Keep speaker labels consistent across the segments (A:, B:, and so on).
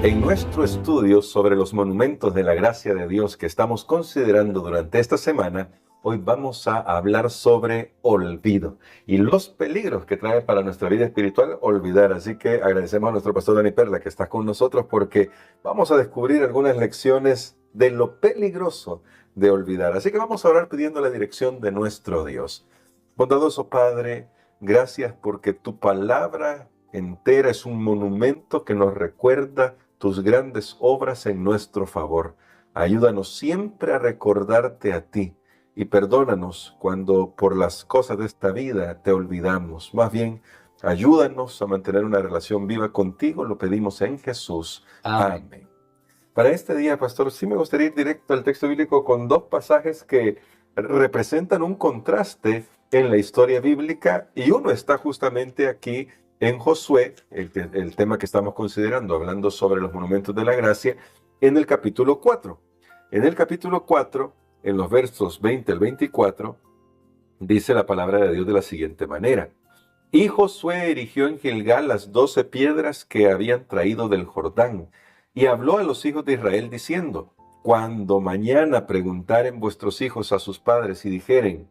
A: En nuestro estudio sobre los monumentos de la gracia de Dios que estamos considerando durante esta semana, hoy vamos a hablar sobre olvido y los peligros que trae para nuestra vida espiritual olvidar. Así que agradecemos a nuestro pastor Dani Perla que está con nosotros porque vamos a descubrir algunas lecciones de lo peligroso de olvidar. Así que vamos a orar pidiendo la dirección de nuestro Dios. Bondadoso Padre, gracias porque tu palabra entera es un monumento que nos recuerda tus grandes obras en nuestro favor. Ayúdanos siempre a recordarte a ti y perdónanos cuando por las cosas de esta vida te olvidamos. Más bien, ayúdanos a mantener una relación viva contigo, lo pedimos en Jesús.
B: Amén.
A: Amén. Para este día, pastor, sí me gustaría ir directo al texto bíblico con dos pasajes que representan un contraste en la historia bíblica y uno está justamente aquí en Josué, el tema que estamos considerando, hablando sobre los monumentos de la gracia, en el capítulo 4. En el capítulo 4, en los versos 20 al 24, dice la palabra de Dios de la siguiente manera. Y Josué erigió en Gilgal las 12 piedras que habían traído del Jordán, y habló a los hijos de Israel diciendo, cuando mañana preguntaren vuestros hijos a sus padres y dijeren,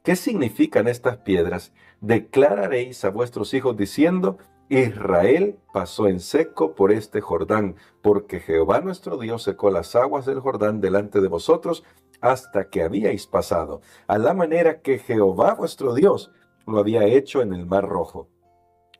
A: ¿qué significan estas piedras? Declararéis a vuestros hijos diciendo, Israel pasó en seco por este Jordán, porque Jehová nuestro Dios secó las aguas del Jordán delante de vosotros hasta que habíais pasado, a la manera que Jehová vuestro Dios lo había hecho en el Mar Rojo,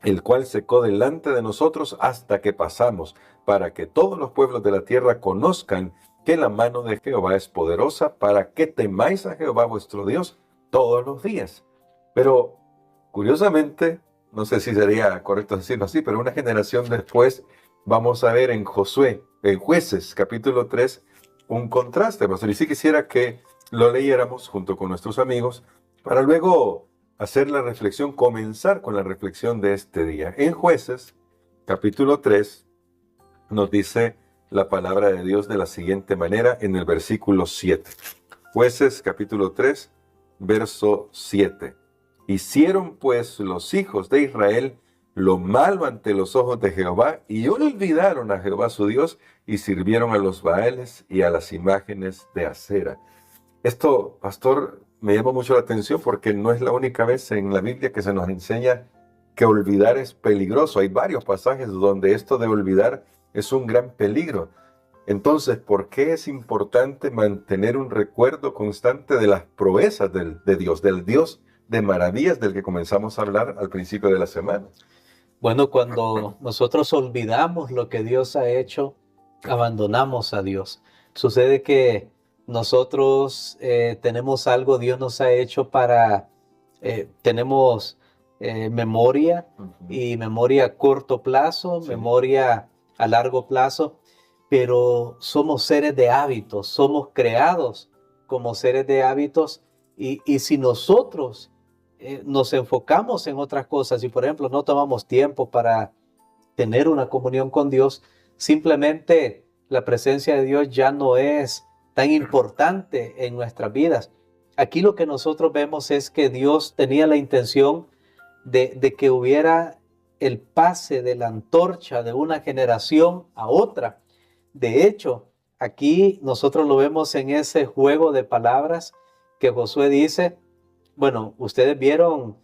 A: el cual secó delante de nosotros hasta que pasamos, para que todos los pueblos de la tierra conozcan que la mano de Jehová es poderosa, para que temáis a Jehová vuestro Dios todos los días. Pero, curiosamente, no sé si sería correcto decirlo así, pero una generación después vamos a ver en Josué, en Jueces, capítulo 3, un contraste, pastor. Y sí quisiera que lo leyéramos junto con nuestros amigos, para luego hacer la reflexión, comenzar con la reflexión de este día. En Jueces, capítulo 3, nos dice la palabra de Dios de la siguiente manera en el versículo 7. Jueces, capítulo 3, verso 7. Hicieron pues los hijos de Israel lo malo ante los ojos de Jehová y olvidaron a Jehová su Dios y sirvieron a los Baales y a las imágenes de acera. Esto, pastor, me llama mucho la atención porque no es la única vez en la Biblia que se nos enseña que olvidar es peligroso. Hay varios pasajes donde esto de olvidar es un gran peligro. Entonces, ¿por qué es importante mantener un recuerdo constante de las proezas de Dios, del Dios de maravillas del que comenzamos a hablar al principio de la semana?
B: Bueno, cuando nosotros olvidamos lo que Dios ha hecho, abandonamos a Dios. Sucede que nosotros tenemos algo, Dios nos ha hecho tenemos memoria y memoria a corto plazo,
A: Sí.
B: memoria a largo plazo, pero somos seres de hábitos, somos creados como seres de hábitos y si nosotros nos enfocamos en otras cosas y, por ejemplo, no tomamos tiempo para tener una comunión con Dios, simplemente la presencia de Dios ya no es tan importante en nuestras vidas. Aquí lo que nosotros vemos es que Dios tenía la intención de que hubiera el pase de la antorcha de una generación a otra. De hecho, aquí nosotros lo vemos en ese juego de palabras que Josué dice, bueno, ustedes vieron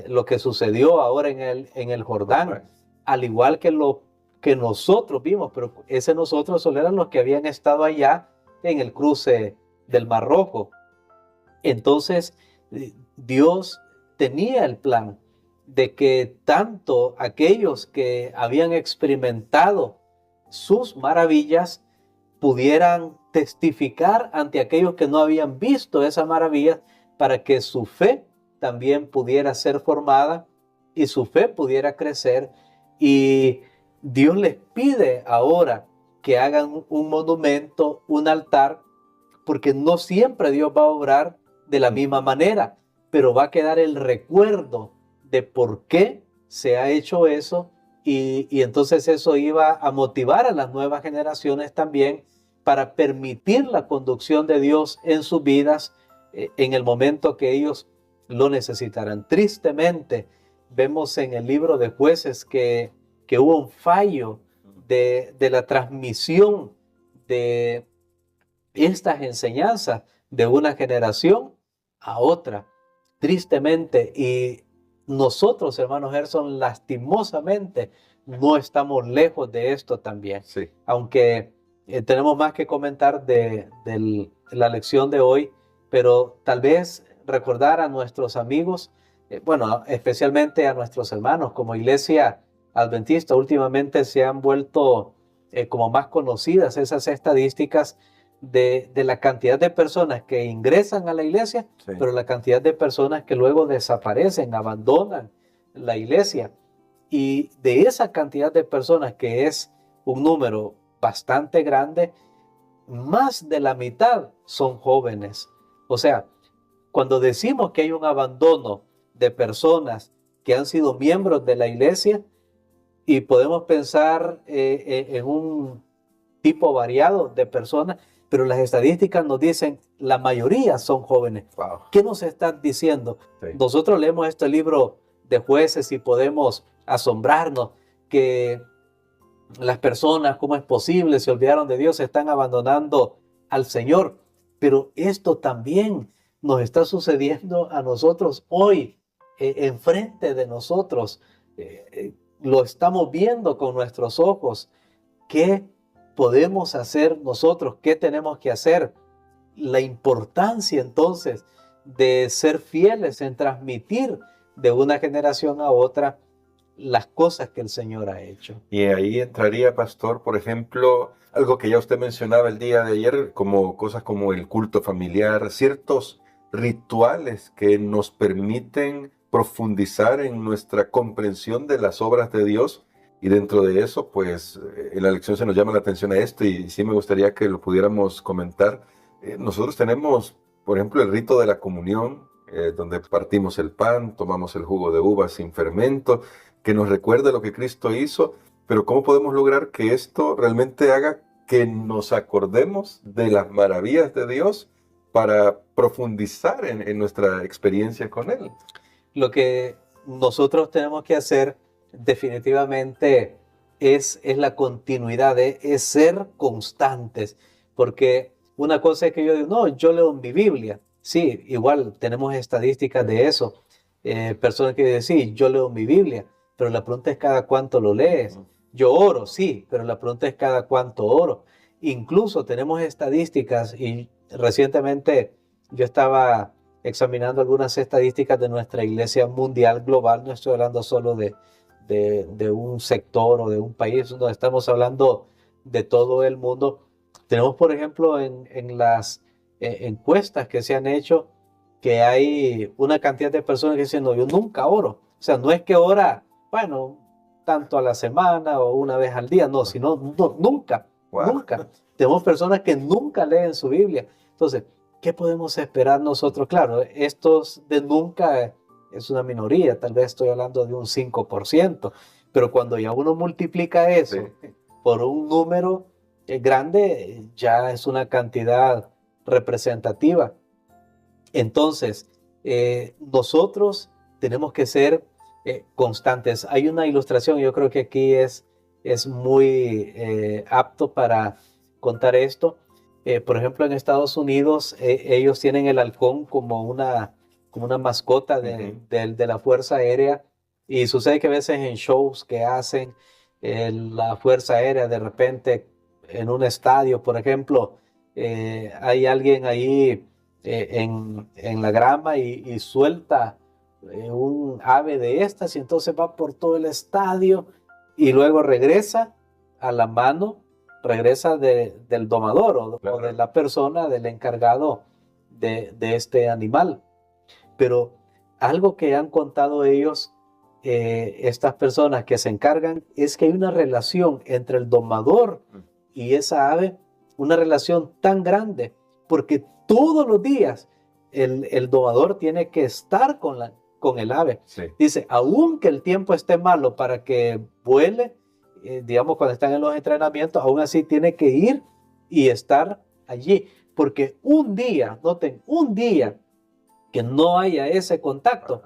B: lo que sucedió ahora en el Jordán, al igual que lo que nosotros vimos, pero ese nosotros solo eran los que habían estado allá en el cruce del Mar Rojo. Entonces, Dios tenía el plan de que tanto aquellos que habían experimentado sus maravillas pudieran testificar ante aquellos que no habían visto esas maravillas para que su fe también pudiera ser formada y su fe pudiera crecer. Y Dios les pide ahora que hagan un monumento, un altar, porque no siempre Dios va a obrar de la misma manera, pero va a quedar el recuerdo de por qué se ha hecho eso y entonces eso iba a motivar a las nuevas generaciones también para permitir la conducción de Dios en sus vidas en el momento que ellos lo necesitarán. Tristemente, vemos en el libro de Jueces que hubo un fallo de la transmisión de estas enseñanzas de una generación a otra, tristemente. Y nosotros, hermanos Gerson, lastimosamente no estamos lejos de esto también.
A: Sí.
B: Aunque tenemos más que comentar de la lección de hoy, pero tal vez recordar a nuestros amigos, bueno, especialmente a nuestros hermanos, como Iglesia Adventista, últimamente se han vuelto como más conocidas esas estadísticas de la cantidad de personas que ingresan a la iglesia,
A: Sí.
B: pero la cantidad de personas que luego desaparecen, abandonan la iglesia. Y de esa cantidad de personas, que es un número bastante grande, más de la mitad son jóvenes. O sea, cuando decimos que hay un abandono de personas que han sido miembros de la iglesia, y podemos pensar en un tipo variado de personas, pero las estadísticas nos dicen la mayoría son jóvenes.
A: Wow.
B: ¿Qué nos están diciendo?
A: Sí.
B: Nosotros leemos este libro de Jueces y podemos asombrarnos que las personas, ¿cómo es posible? Se olvidaron de Dios, están abandonando al Señor. Pero esto también nos está sucediendo a nosotros hoy, enfrente de nosotros. Lo estamos viendo con nuestros ojos. ¿Qué podemos hacer nosotros? ¿Qué tenemos que hacer? La importancia entonces de ser fieles en transmitir de una generación a otra las cosas que el Señor ha hecho.
A: Y ahí entraría, pastor, por ejemplo, algo que ya usted mencionaba el día de ayer, como cosas como el culto familiar, ciertos rituales que nos permiten profundizar en nuestra comprensión de las obras de Dios. Y dentro de eso, pues, en la lección se nos llama la atención a esto y sí me gustaría que lo pudiéramos comentar. Nosotros tenemos, por ejemplo, el rito de la comunión, donde partimos el pan, tomamos el jugo de uva sin fermento, que nos recuerda lo que Cristo hizo, pero ¿cómo podemos lograr que esto realmente haga que nos acordemos de las maravillas de Dios para profundizar en nuestra experiencia con Él?
B: Lo que nosotros tenemos que hacer definitivamente es la continuidad, es ser constantes, porque una cosa es que yo digo, no, yo leo en mi Biblia. Sí, igual tenemos estadísticas de eso. Personas que dicen, sí, yo leo mi Biblia, pero la pregunta es cada cuánto lo lees. Yo oro, sí, pero la pregunta es cada cuánto oro. Incluso tenemos estadísticas y recientemente yo estaba examinando algunas estadísticas de nuestra iglesia mundial global. No estoy hablando solo de un sector o de un país, no, estamos hablando de todo el mundo. Tenemos, por ejemplo, en las encuestas que se han hecho, que hay una cantidad de personas que dicen, no, yo nunca oro. O sea, no es que ora, bueno, tanto a la semana o una vez al día, no, sino no, nunca,
A: Wow.
B: nunca. Tenemos personas que nunca leen su Biblia. Entonces, ¿qué podemos esperar nosotros? Claro, estos de nunca es una minoría, tal vez estoy hablando de un 5%, pero cuando ya uno multiplica eso
A: Sí.
B: por un número grande, ya es una cantidad representativa. Entonces, nosotros tenemos que ser constantes. Hay una ilustración, yo creo que aquí es muy apto para contar esto. Por ejemplo, en Estados Unidos, ellos tienen el halcón como una mascota de la Fuerza Aérea, y sucede que a veces en shows que hacen la Fuerza Aérea, de repente en un estadio, por ejemplo, hay alguien ahí en la grama y suelta un ave de estas, y entonces va por todo el estadio y luego regresa a la mano, regresa del domador
A: Claro.
B: o de la persona, del encargado de este animal. Pero algo que han contado ellos, estas personas que se encargan, es que hay una relación entre el domador y esa ave, una relación tan grande, porque todos los días el domador tiene que estar con el ave.
A: Sí.
B: Dice, aunque el tiempo esté malo para que vuele, digamos cuando están en los entrenamientos, aún así tiene que ir y estar allí, porque un día, noten, un día que no haya ese contacto,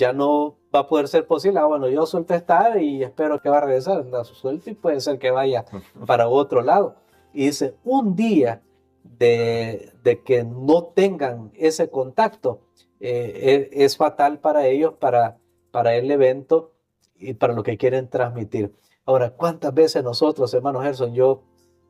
B: ya no va a poder ser posible. Bueno, yo suelto esta y espero que va a regresar. La suelto y puede ser que vaya para otro lado. Y dice, un día de que no tengan ese contacto, es fatal para ellos, para el evento y para lo que quieren transmitir. Ahora, ¿cuántas veces nosotros, hermano Gerson, yo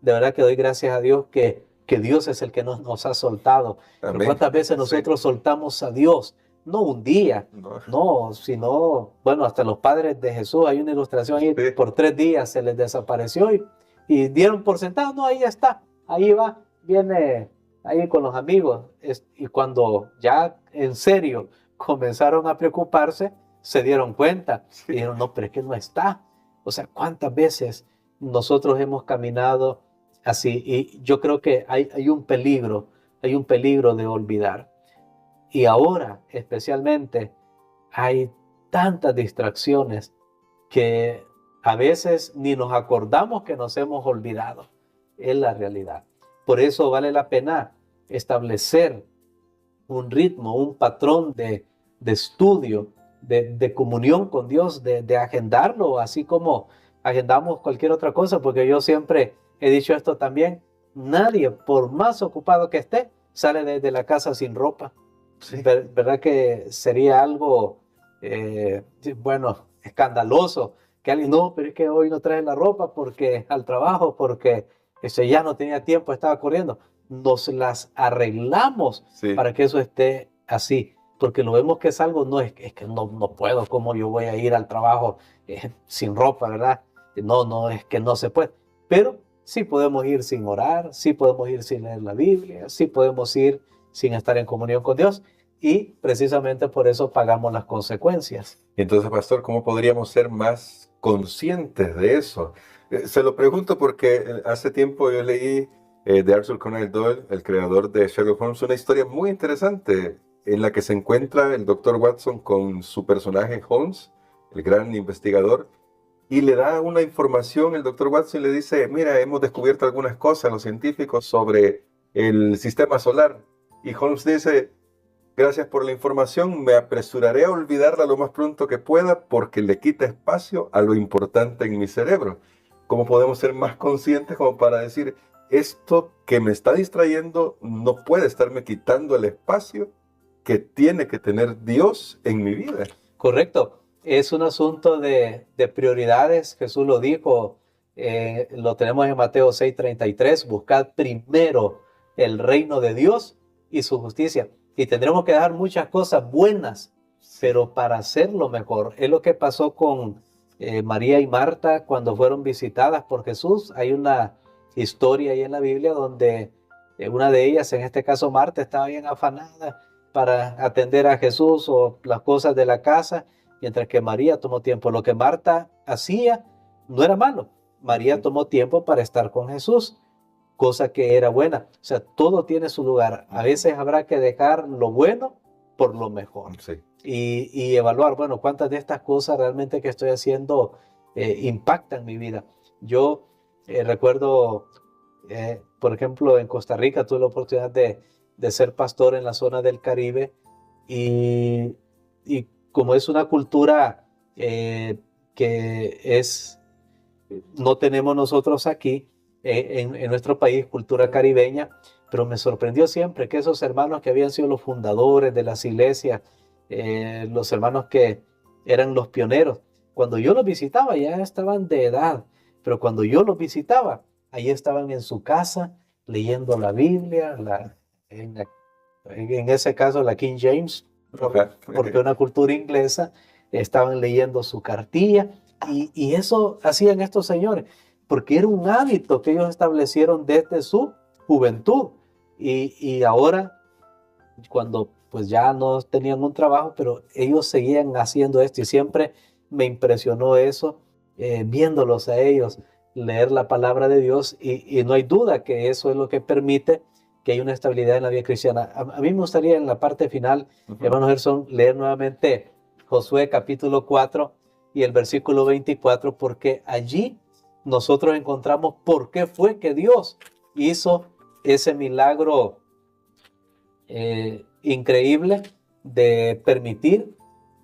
B: de verdad que doy gracias a Dios que Dios es el que nos ha soltado? Pero
A: Amén.
B: ¿cuántas veces nosotros soltamos a Dios? No un día, no, sino, bueno, hasta los padres de Jesús, hay una ilustración ahí,
A: Sí.
B: por 3 días se les desapareció y dieron por sentado, no, ahí está, ahí va, viene ahí con los amigos. Y cuando ya en serio comenzaron a preocuparse, se dieron cuenta y dijeron, no, pero es que no está. O sea, ¿cuántas veces nosotros hemos caminado así? Y yo creo que hay un peligro de olvidar. Y ahora, especialmente, hay tantas distracciones que a veces ni nos acordamos que nos hemos olvidado. Es la realidad. Por eso vale la pena establecer un ritmo, un patrón de estudio, de comunión con Dios, de agendarlo, así como agendamos cualquier otra cosa, porque yo siempre he dicho esto también, nadie, por más ocupado que esté, sale de la casa sin ropa.
A: Sí.
B: ¿Verdad que sería algo, bueno, escandaloso? Que alguien, no, pero es que hoy no trae la ropa porque al trabajo, porque ya no tenía tiempo, estaba corriendo. Nos las arreglamos
A: Sí.
B: para que eso esté así, porque lo vemos que es algo, no es que no puedo, ¿cómo yo voy a ir al trabajo sin ropa, verdad? No, es que no se puede. Pero sí podemos ir sin orar, sí podemos ir sin leer la Biblia, sí podemos ir sin estar en comunión con Dios, y precisamente por eso pagamos las consecuencias.
A: Entonces, pastor, ¿cómo podríamos ser más conscientes de eso? Se lo pregunto porque hace tiempo yo leí de Arthur Conan Doyle, el creador de Sherlock Holmes, una historia muy interesante en la que se encuentra el doctor Watson con su personaje Holmes, el gran investigador, y le da una información, el doctor Watson le dice, mira, hemos descubierto algunas cosas los científicos sobre el sistema solar. Y Holmes dice, gracias por la información, me apresuraré a olvidarla lo más pronto que pueda porque le quita espacio a lo importante en mi cerebro. ¿Cómo podemos ser más conscientes como para decir, esto que me está distrayendo no puede estarme quitando el espacio que tiene que tener Dios en mi vida?
B: Correcto. Es un asunto de prioridades. Jesús lo dijo, lo tenemos en Mateo 6:33, buscad primero el reino de Dios y su justicia. Y tendremos que dejar muchas cosas buenas, pero para hacerlo mejor. Es lo que pasó con María y Marta cuando fueron visitadas por Jesús. Hay una historia ahí en la Biblia donde una de ellas, en este caso Marta, estaba bien afanada para atender a Jesús o las cosas de la casa, mientras que María tomó tiempo. Lo que Marta hacía no era malo. María tomó tiempo para estar con Jesús, cosa que era buena. O sea, todo tiene su lugar. A veces habrá que dejar lo bueno por lo mejor.
A: Sí.
B: Y evaluar, bueno, cuántas de estas cosas realmente que estoy haciendo impactan mi vida. Yo recuerdo, por ejemplo, en Costa Rica tuve la oportunidad de ser pastor en la zona del Caribe y como es una cultura que no tenemos nosotros aquí en nuestro país, cultura caribeña, pero me sorprendió siempre que esos hermanos que habían sido los fundadores de las iglesias, los hermanos que eran los pioneros, cuando yo los visitaba ya estaban de edad, pero cuando yo los visitaba, ahí estaban en su casa leyendo la Biblia, en ese caso la King James, porque una cultura inglesa, estaban leyendo su cartilla y eso hacían estos señores, porque era un hábito que ellos establecieron desde su juventud y ahora cuando pues ya no tenían un trabajo, pero ellos seguían haciendo esto y siempre me impresionó eso, viéndolos a ellos leer la palabra de Dios y no hay duda que eso es lo que permite que haya una estabilidad en la vida cristiana. A mí me gustaría en la parte final, hermano Gerson, leer nuevamente Josué capítulo 4 y el versículo 24, porque allí nosotros encontramos por qué fue que Dios hizo ese milagro increíble de permitir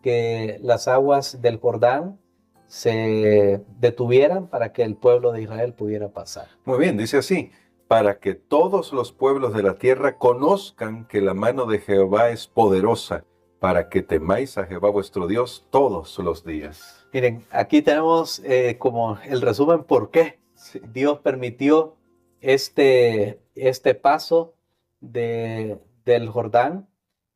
B: que las aguas del Jordán se detuvieran para que el pueblo de Israel pudiera pasar.
A: Muy bien, dice así, para que todos los pueblos de la tierra conozcan que la mano de Jehová es poderosa, para que temáis a Jehová vuestro Dios todos los días.
B: Miren, aquí tenemos como el resumen por qué
A: Sí.
B: Dios permitió este paso del Jordán.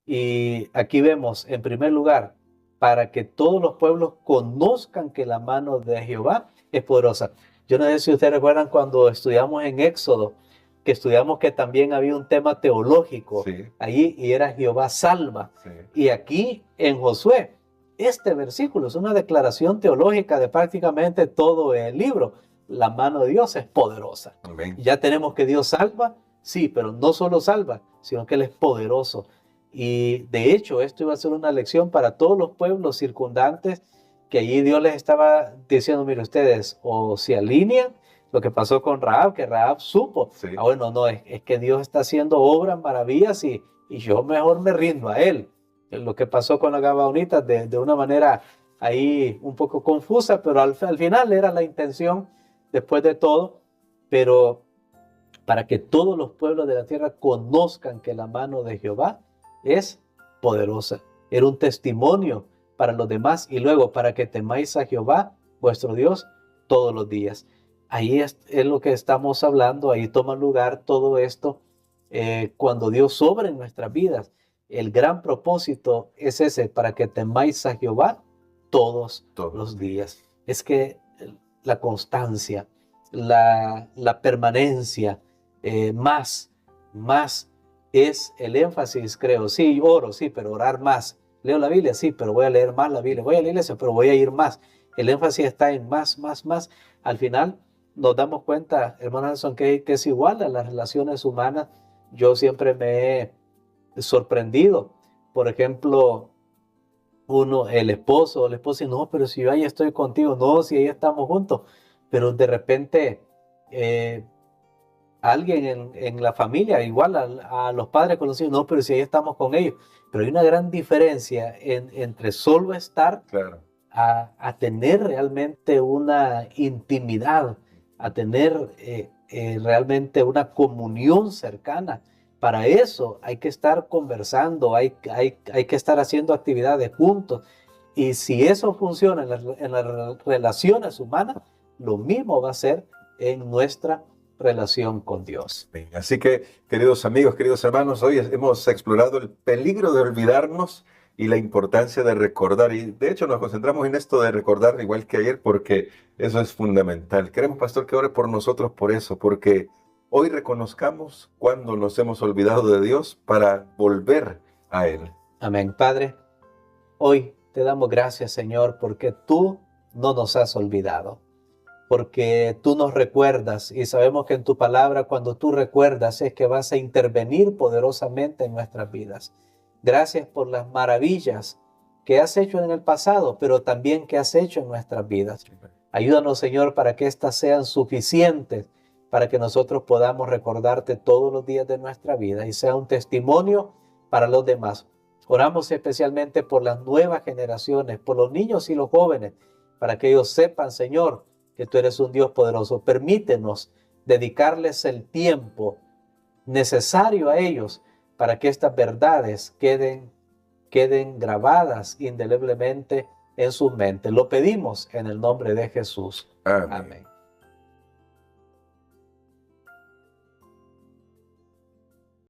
B: Y aquí vemos, en primer lugar, para que todos los pueblos conozcan que la mano de Jehová es poderosa. Yo no sé si ustedes recuerdan cuando estudiamos en Éxodo, que estudiamos que también había un tema teológico
A: Sí.
B: allí y era Jehová salva.
A: Sí.
B: Y aquí en Josué, este versículo es una declaración teológica de prácticamente todo el libro. La mano de Dios es poderosa.
A: Amén.
B: Ya tenemos que Dios salva, sí, pero no solo salva, sino que Él es poderoso. Y de hecho, esto iba a ser una lección para todos los pueblos circundantes, que allí Dios les estaba diciendo, mire ustedes, o se alinean, lo que pasó con Rahab, que Rahab supo,
A: Sí.
B: bueno, no, es que Dios está haciendo obras, maravillas, y yo mejor me rindo a Él. Lo que pasó con la Gabaonitas de una manera ahí un poco confusa, pero al final era la intención después de todo, pero para que todos los pueblos de la tierra conozcan que la mano de Jehová es poderosa. Era un testimonio para los demás y luego para que temáis a Jehová, vuestro Dios, todos los días. Ahí es lo que estamos hablando, ahí toma lugar todo esto cuando Dios obra en nuestras vidas. El gran propósito es ese, para que temáis a Jehová todos los días. Es que la constancia, la permanencia, más es el énfasis, creo. Sí, oro, sí, pero orar más. Leo la Biblia, sí, pero voy a leer más la Biblia. Voy a la iglesia, pero voy a ir más. El énfasis está en más. Al final nos damos cuenta, hermano Nelson, que es igual a las relaciones humanas. Yo siempre me he sorprendido. Por ejemplo, el esposo o la esposa, no, pero si yo ahí estoy contigo, no, si ahí estamos juntos. Pero de repente alguien en la familia, igual a los padres conocidos, no, pero si ahí estamos con ellos. Pero hay una gran diferencia entre solo estar
A: Claro.
B: a tener realmente una intimidad, a tener realmente una comunión cercana. Para eso hay que estar conversando, hay que estar haciendo actividades juntos. Y si eso funciona en las relaciones humanas, lo mismo va a ser en nuestra relación con Dios.
A: Así que, queridos amigos, queridos hermanos, hoy hemos explorado el peligro de olvidarnos y la importancia de recordar. Y de hecho nos concentramos en esto de recordar igual que ayer, porque eso es fundamental. Queremos, pastor, que ore por nosotros por eso, porque hoy reconozcamos cuando nos hemos olvidado de Dios para volver a Él.
B: Amén. Padre, hoy te damos gracias, Señor, porque tú no nos has olvidado, porque tú nos recuerdas y sabemos que en tu palabra, cuando tú recuerdas, es que vas a intervenir poderosamente en nuestras vidas. Gracias por las maravillas que has hecho en el pasado, pero también que has hecho en nuestras vidas. Ayúdanos, Señor, para que éstas sean suficientes para que nosotros podamos recordarte todos los días de nuestra vida y sea un testimonio para los demás. Oramos especialmente por las nuevas generaciones, por los niños y los jóvenes, para que ellos sepan, Señor, que tú eres un Dios poderoso. Permítenos dedicarles el tiempo necesario a ellos para que estas verdades queden grabadas indeleblemente en su mente. Lo pedimos en el nombre de Jesús.
A: Amén.
B: Amén.